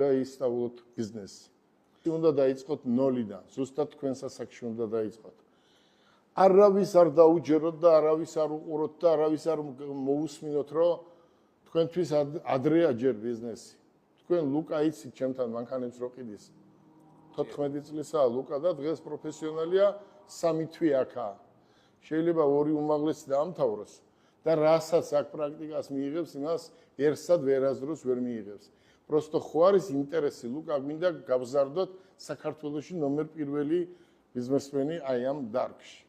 და ისწავლოთ ბიზნესი. უნდა დაიწყოთ ნოლიდან, ზუსტად თქვენ სასაკში უნდა დაიწყოთ. არავის არ დაუჯეროთ და არავის არ უყუროთ და არავის არ მოусმინოთ, რომ თქვენთვის ადრეა ჯერ ბიზნესი. თქვენ ლუკა იცით ჩემთან მანქანებს რო ყიდის. 14 წლისაა ლუკა და დღეს პროფესიონალია 3 თვე აქაა. შეიძლება ორი უმაღლესი დაამთავროს და რასაც აქ პრაქტიკას მიიღებს, იმას ერთსად ვერაზროს ვერ მიიღებს. Просто ხო არის ინტერესი ლუკა მინდა გავზარდოთ საქართველოში ნომერ პირველი ბიზნესმენი აი ამ დარგში.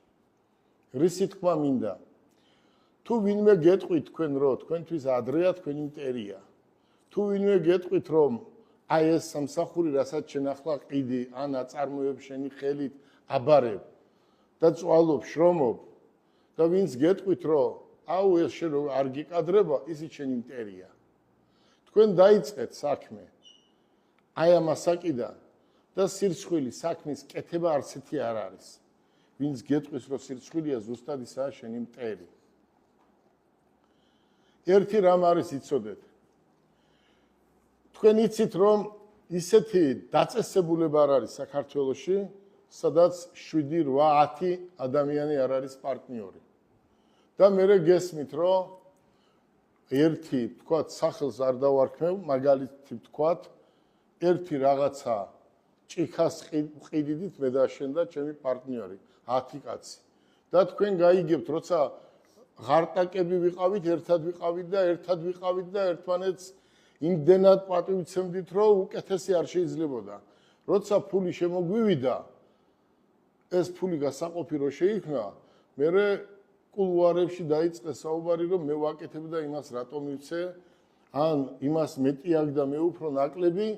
რისი თქმა მინდა. თუ ვინმე გეტყვით თქვენ რომ თქვენთვის ადრეა თქვენი მტერია. თუ ვინმე გეტყვით რომ აი ეს სამსახური რასაც შენ ახლა ყიდი ან აწარმოებ შენი ხელით აბარებ და წვალობ შრომობ და ვინც გეტყვით რომ აუ ეს შენ არ გიკადრება ისიც შენი მტერია. თქვენ დაიწყეთ საქმე აი ამ ასაკიდან და სირცხვილი საქმის კეთება არც ერთი არ არის. ვინც გეტყვის რომ სირცხვილია ზუსტად ისაა შენი მტერი. ერთი რამ არის იცოდეთ. თქვენ იცით რომ ისეთი დაწესებულება არ არის საქართველოში, სადაც 7-8-10 ადამიანი არ არის პარტნიორი. და მე გესმით რომ ერთი თქვათ სახელს არ დავარქმევ, მაგალითი თქვათ ერთი რაღაცა ჭიქას ყიდიდით მე და შენ და ჩემი პარტნიორი 10 კაცი. და თქვენ გაიგებთ, როცა ღარტაკები ვიყავით, ერთად ვიყავით და ერთმანეთს იმდენად პატივცემდით, რომ უკეთესი არ შეიძლებოდა. როცა ფული შემოგვივიდა, ეს ფული გასაყოფი რო შეიქმნა, მე კულუარებში დაიწყეს საუბარი, რომ მე ვაკეთებ და იმას რატომ მივცე, ან იმას მეტი აქვს და მე უფრო ნაკლები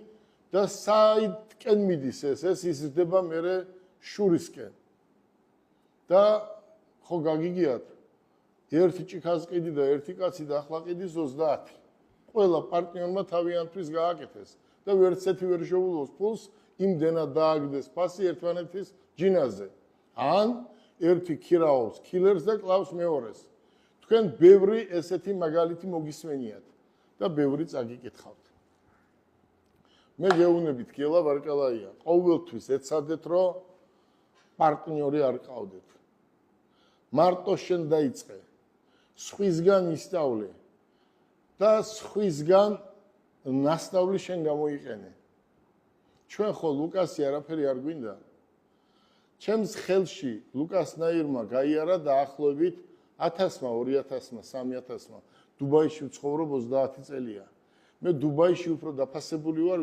და საიდკენ მიდის ეს იზრდება მე შურისკენ. და ხო გაგიგიათ, ერთი ჭიქას ყიდი და ერთი კაცი და ახლა ყიდის 30. ყველა პარტნიორმა თავიანთვის გააკეთეს და ვერცეთი ვერ შეულოს ფულს, იმდენად დააგდეს ფასი ერთმანეთის ჯინაზე. ან ერთი ქირაობს ქილერს და კლავს მეორეს. თქვენ ბევრი ესეთი მაგალითი მოგისმენიათ და ბევრი წაგიკითხავთ. მე გეუბნებით გელა ვარკალაია, ყოველთვის ეცადეთ რომ პარტნიორი არ ყავდეთ. მარტო შენ დაიწყე. სხვისგან ისწავლე და სხვისგან ნასწავლი შენ გამოიყენე. ჩვენ ხო ლუკასი არაფერი არ გვინდა. ჩემს ხელში ლუკასნაირმა გაიარა დაახლოებით 1000-მა, 2000-მა, 3000-მა. დუბაიში ვცხოვრობ 30 წელია. მე დუბაიში უფრო დაფასებული ვარ